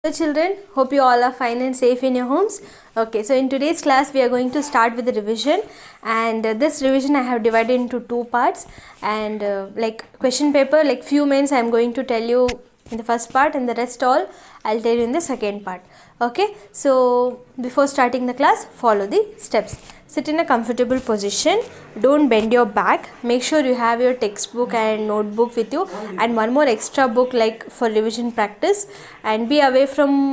Hello children, hope you all are fine and safe in your homes. Okay, so in today's class we are going to start with the revision, and this revision I have divided into two parts, and like question paper, like few mains I am going to tell you in the first part, and the rest all I'll tell you in the second part. Okay, so before starting the class, follow the steps. Sit in a comfortable position, don't bend your back, make sure you have your textbook and notebook with you, and one more extra book like for revision practice, and be away from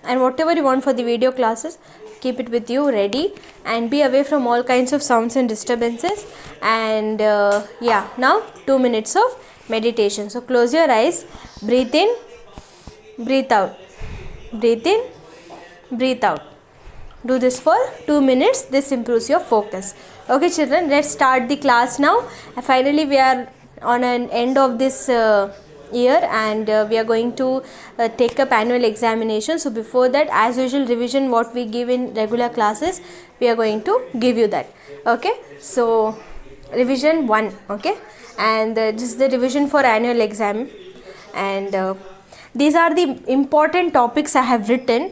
and whatever you want for the video classes, keep it with you ready, and be away from all kinds of sounds and disturbances. And yeah, now 2 minutes of meditation. So close your eyes, breathe in, breathe out, breathe in, breathe out. Do this for 2 minutes. This improves your focus. Okay children, let's start the class now. Finally we are on an end of this year, and we are going to take up annual examination. So before that, as usual, revision what we give in regular classes, we are going to give you that. Okay, so revision 1. Okay, and this is the revision for annual exam, and these are the important topics I have written,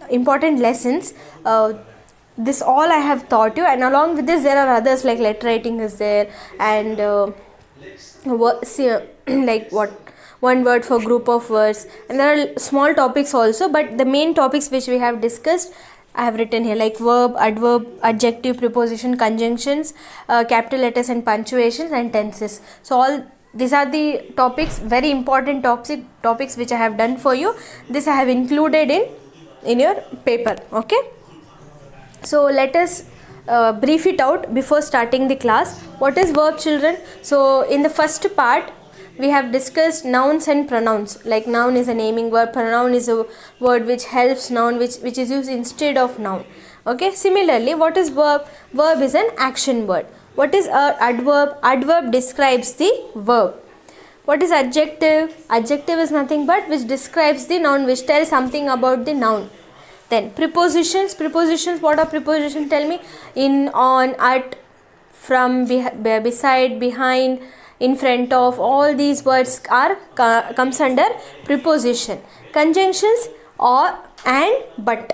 important lessons. This all I have taught you, and along with this there are others like letter writing is there, and like what one word for group of words, and there are small topics also, but the main topics which we have discussed I have written here, like verb, adverb, adjective, preposition, conjunctions, capital letters and punctuations, and tenses. So all these are the topics, very important topics which I have done for you. This I have included in your paper. Okay, so let us brief it out before starting the class. What is verb, children? So in the first part we have discussed nouns and pronouns. Like noun is a naming word, pronoun is a word which helps noun, which is used instead of noun. Okay, similarly, what is verb? Verb is an action word. What is adverb? Adverb describes the verb. What is adjective? Adjective is nothing but which describes the noun, which tells something about the noun. Then prepositions. Prepositions, what are prepositions? Tell me. In, on, at, from, beside, behind, in front of, all these words are comes under preposition. Conjunctions, or, and, but,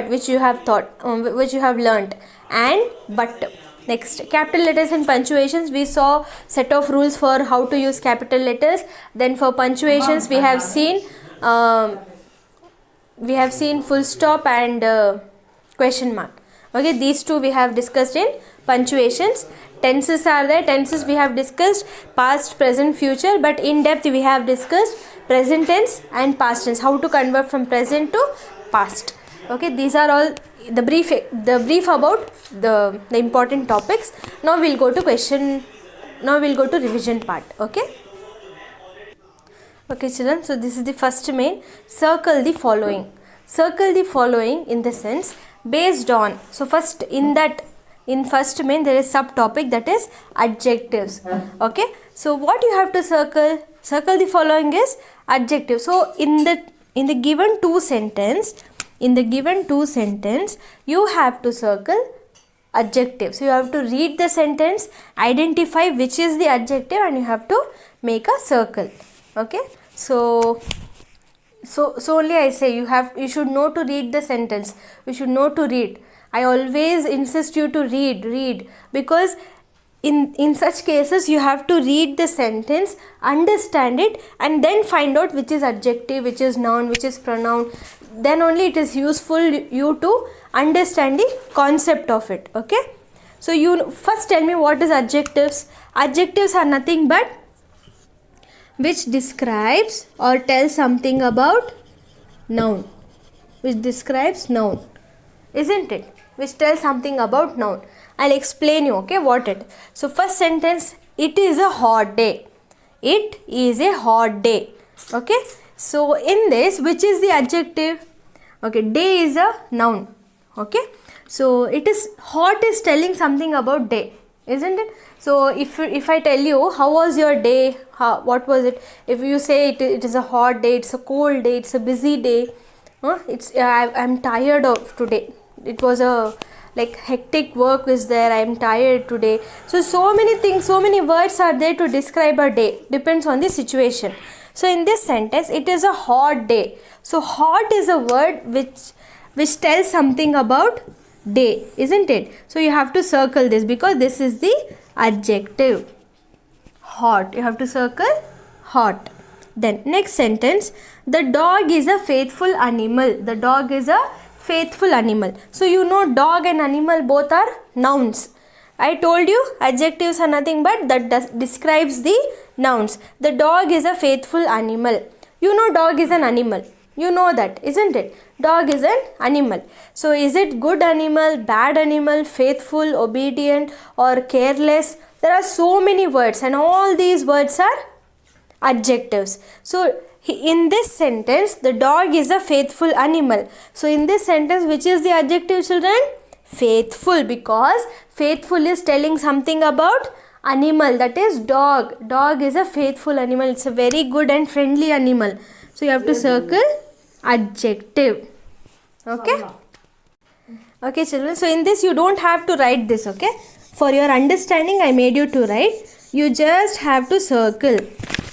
which you have taught, which you have learnt, and, but. Next, capital letters and punctuations. We saw set of rules for how to use capital letters. Then for punctuations we have seen full stop and question mark. Okay, these two we have discussed in punctuations. Tenses are there. Tenses we have discussed past, present, future, but in depth we have discussed present tense and past tense, how to convert from present to past. Okay, these are all the brief about the important topics. Now we'll go to revision part. Okay children, so this is the first main. Circle the following. Circle the following in the sense based on. So first in first main there is subtopic, that is adjectives. Okay, so what you have to circle the following is adjective. So in the given two sentence, you have to circle adjective. So you have to read the sentence, identify which is the adjective, and you have to make a circle. Okay, so only I say you should know to read the sentence. You should know to read. I always insist you to read, because in such cases you have to read the sentence, understand it, and then find out which is adjective, which is noun, which is pronoun. Then only it is useful you to understand the concept of it. Okay, so you first tell me what is adjectives. Adjectives are nothing but which describes or tells something about noun, which describes noun, isn't it? Which tells something about noun. I'll explain you, okay, what it. So first sentence, it is a hot day. It is a hot day. Okay, so in this, which is the adjective? Okay, day is a noun. Okay, so it is hot is telling something about day, isn't it? So if I tell you how was your day, what was it? If you say it is a hot day, it's a cold day, it's a busy day, I'm tired of today. It was a like hectic work is there, I am tired today. So many things, so many words are there to describe a day, depends on the situation. So in this sentence, it is a hot day. So hot is a word which tells something about day, isn't it? So you have to circle this because this is the adjective. Hot. You have to circle hot. Then next sentence, the dog is a faithful animal. The dog is a faithful animal. So you know dog and animal both are nouns. I told you adjectives are nothing but that describes the nouns. The dog is a faithful animal. You know dog is an animal. You know that, isn't it? Dog is an animal. So is it good animal, bad animal, faithful, obedient or careless? There are so many words and all these words are adjectives. So in this sentence, the dog is a faithful animal. So in this sentence, which is the adjective, children? Faithful, because faithful is telling something about animal, that is dog. Dog is a faithful animal. It's a very good and friendly animal. So you have to circle adjective. Okay? Okay, children. So in this, you don't have to write this, okay? For your understanding, I made you to write. You just have to circle.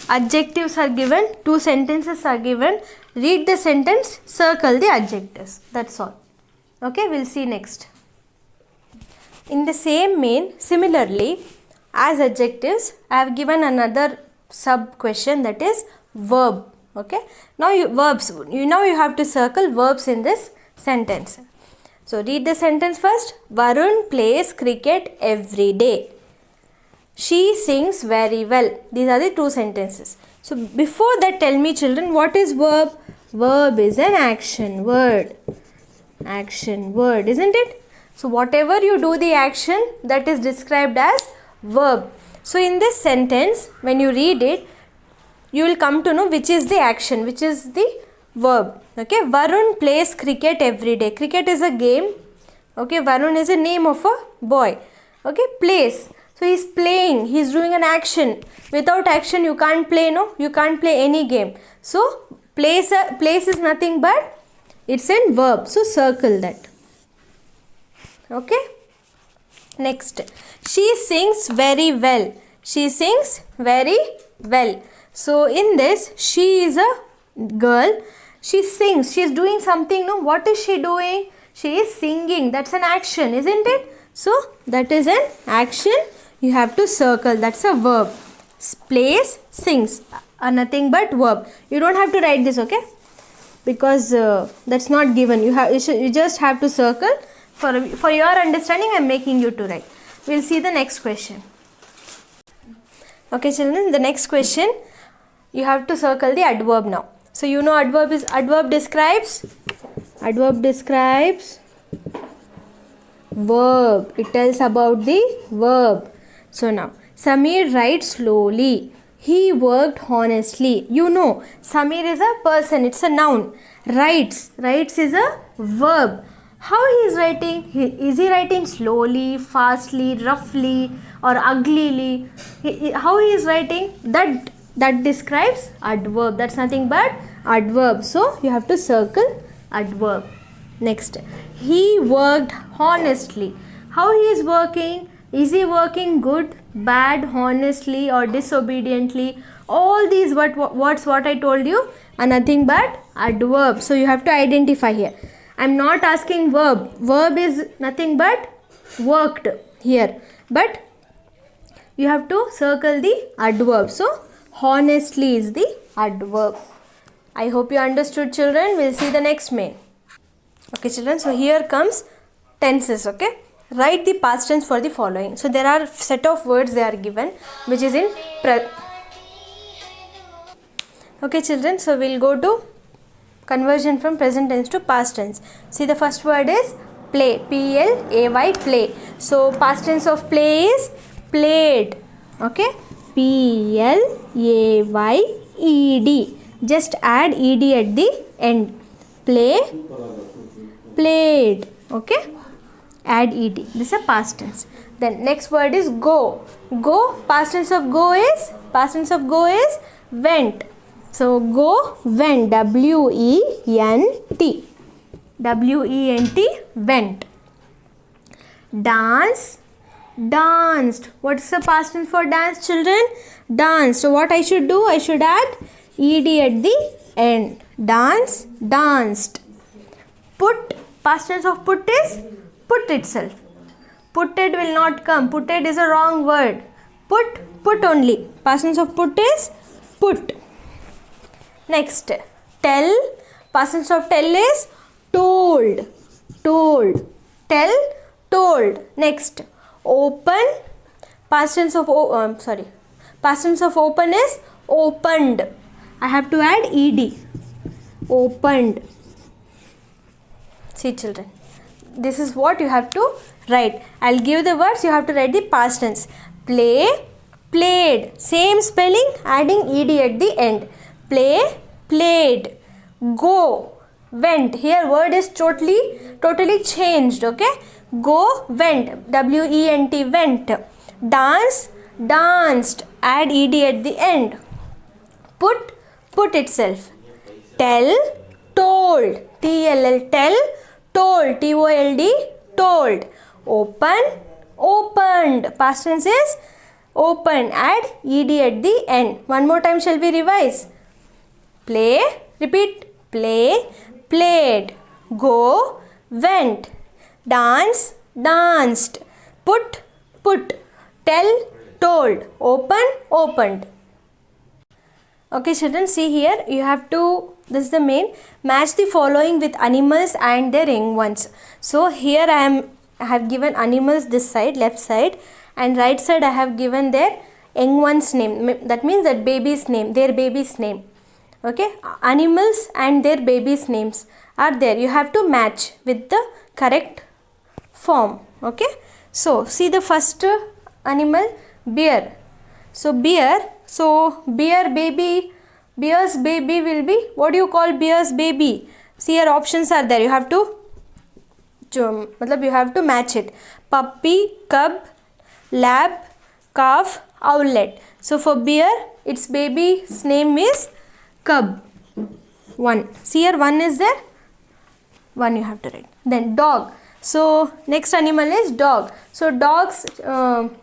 Adjectives are given, 2 sentences are given. Read the sentence, circle the adjectives. That's all. Okay, we'll see next. In the same vein, similarly, as adjectives, I have given another sub question, that is verb. Okay, now verbs. Now you have to circle verbs in this sentence. So read the sentence first. Varun plays cricket every day. She sings very well. These are the 2 sentences. So before that, tell me, children, what is verb? Verb is an action word. Action word, isn't it? So whatever you do the action, that is described as verb. So in this sentence, when you read it, you will come to know which is the action, which is the verb. Okay, Varun plays cricket every day. Cricket is a game. Okay, Varun is a name of a boy. Okay, plays. So he's playing, he's doing an action. Without action, you can't play, no? You can't play any game. So place is nothing but it's in verb. So circle that. Okay. Next, she sings very well. She sings very well. So in this, she is a girl. She sings. She is doing something. No, what is she doing? She is singing. That's an action, isn't it? So that is an action. You have to circle. That's a verb. Plays, sings are nothing but verb. You don't have to write this, okay? Because that's not given. You just have to circle. For your understanding, I am making you to write. We'll see the next question. Okay, children. The next question, you have to circle the adverb now. So you know adverb describes verb. It tells about the verb. So now, Samir writes slowly. He worked honestly. You know, Samir is a person. It's a noun. Writes is a verb. How he is writing? Is he writing slowly, fastly, roughly or uglily? How he is writing? That describes adverb. That's nothing but adverb. So you have to circle adverb. Next, he worked honestly. How he is working? Is he working good, bad, honestly or disobediently? All these words what I told you are nothing but adverb. So you have to identify here. I am not asking verb. Verb is nothing but worked here. But you have to circle the adverb. So honestly is the adverb. I hope you understood, children. We'll see the next main. Okay, children. So here comes tenses. Okay. Write the past tense for the following. So there are set of words they are given, which is in okay, children. So we'll go to conversion from present tense to past tense. See, the first word is play. P-L-A-Y, play. So past tense of play is played. Okay. P-L-A-Y-E-D. Just add E-D at the end. Play, played. Okay. Add ed. This is a past tense. Then next word is go. Go. Past tense of go is went. So go, went. W-E-N-T. W-E-N-T, went. Dance, danced. What's the past tense for dance, children? Dance. So what I should do? I should add ed at the end. Dance, danced. Put, past tense of put is put itself. Putted will not come. Putted is a wrong word. Put only. Past tense of put is put. Next, tell. Past tense of tell is told. Told. Tell, told. Next, open. Past tense of past tense of open is opened. I have to add ed. Opened. See children, this is what you have to write. I'll give the words, you have to write the past tense. Play, played. Same spelling, adding ed at the end. Play, played. Go, went. Here word is totally changed. Okay. Go, went. W-E-N-T, went. Dance, danced. Add ed at the end. Put itself. Tell, told. T-L-L, tell. Told, T-O-L-D, told. Open, opened. Past tense is open. Add ed at the end. One more time shall we revise? Play, repeat. Play, played. Go, went. Dance, danced. Put. Tell, told. Open, opened. Okay children, see here, you have to, this is the main, match the following with animals and their young ones. So here I have given animals this side, left side, and right side I have given their young one's name. That means that baby's name, their baby's name. Okay, animals and their baby's names are there. You have to match with the correct form. Okay, so see the first animal, bear. So bear baby, bear's baby will be, what do you call bear's baby? See here options are there, you have to match it. Puppy, cub, lab, calf, owlet. So for bear, its baby's name is cub. 1. See here 1 is there, 1 you have to write. Then dog. So next animal is dog. So dog's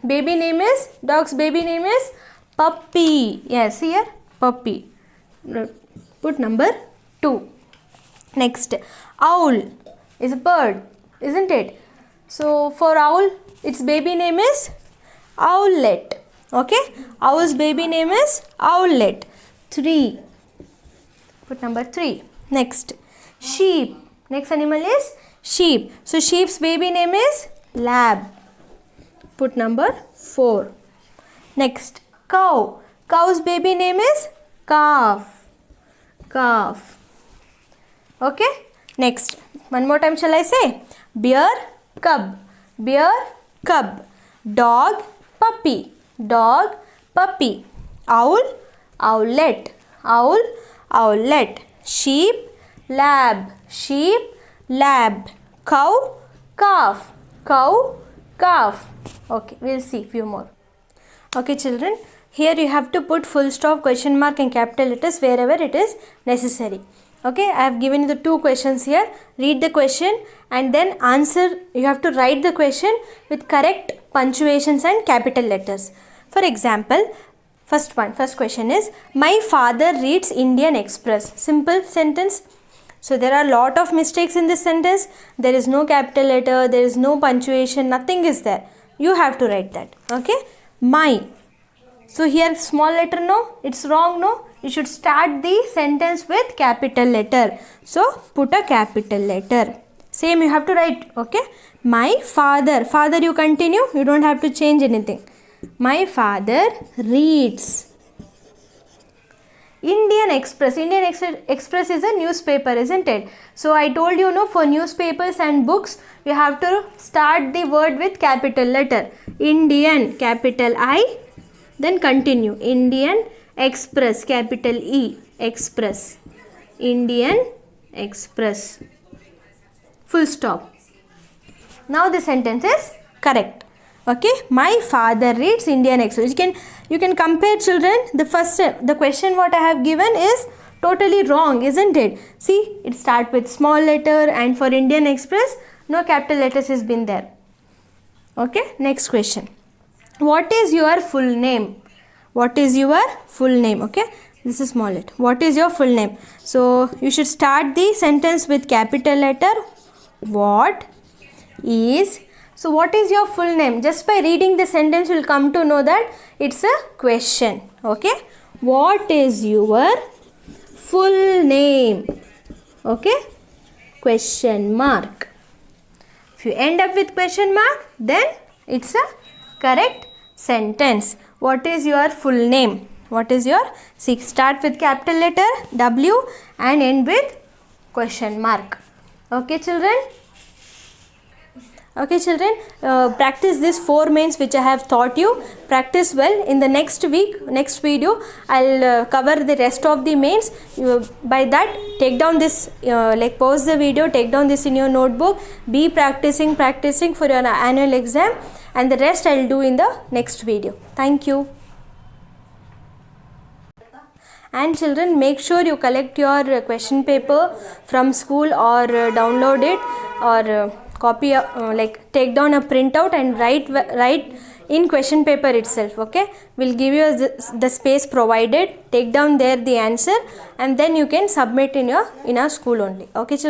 baby name is puppy. Yes, here puppy. Put number 2. Next, owl is a bird, isn't it? So for owl, its baby name is owlet. Okay, owl's baby name is owlet. 3. Put number 3. Next, sheep. Next animal is sheep. So sheep's baby name is lab. Put number 4. Next, cow. Cow's baby name is calf. Calf. Okay. Next, one more time shall I say? Bear, cub. Bear, cub. Dog, puppy. Dog, puppy. Owl, owlet. Owl, owlet. Sheep, lab. Sheep, lab. Cow, calf. Cow, calf. Okay, we'll see few more. Okay children, here you have to put full stop, question mark and capital letters wherever it is necessary. Okay, I have given you the 2 questions here. Read the question and then answer. You have to write the question with correct punctuations and capital letters. For example, first question is, my father reads Indian Express. Simple sentence. So there are a lot of mistakes in this sentence. There is no capital letter, there is no punctuation, nothing is there. You have to write that. Okay, my. So here small letter no, it's wrong no. You should start the sentence with capital letter. So put a capital letter. Same you have to write. Okay, my father. Father you continue. You don't have to change anything. My father reads Indian Express. Indian Express is a newspaper, isn't it? So I told you no, for newspapers and books you have to start the word with capital letter. Indian, capital I, then continue. Indian Express, capital E, Express. Indian Express. Full stop. Now the sentence is correct. Okay, my father reads Indian Express. You can compare children. The question what I have given is totally wrong, isn't it? See, it starts with small letter and for Indian Express no capital letters has been there. Okay, next question. What is your full name? What is your full name? Okay, This is small letter. What is your full name? So you should start the sentence with capital letter. What is, so what is your full name? Just by reading the sentence you will come to know that it's a question. Okay, what is your full name? Okay, question mark. If you end up with question mark, then it's a correct sentence. What is your full name? What is your, see, start with capital letter W and end with question mark. Okay children? Okay children, practice these 4 mains which I have taught you. Practice well. In the next video, I'll cover the rest of the mains. By that, take down this, like pause the video, take down this in your notebook. Be practicing for your annual exam, and the rest I'll do in the next video. Thank you. And children, make sure you collect your question paper from school or download it, or copy, like take down a printout and write in question paper itself. Okay, we'll give you the space provided. Take down there the answer, and then you can submit in our school only. Okay children.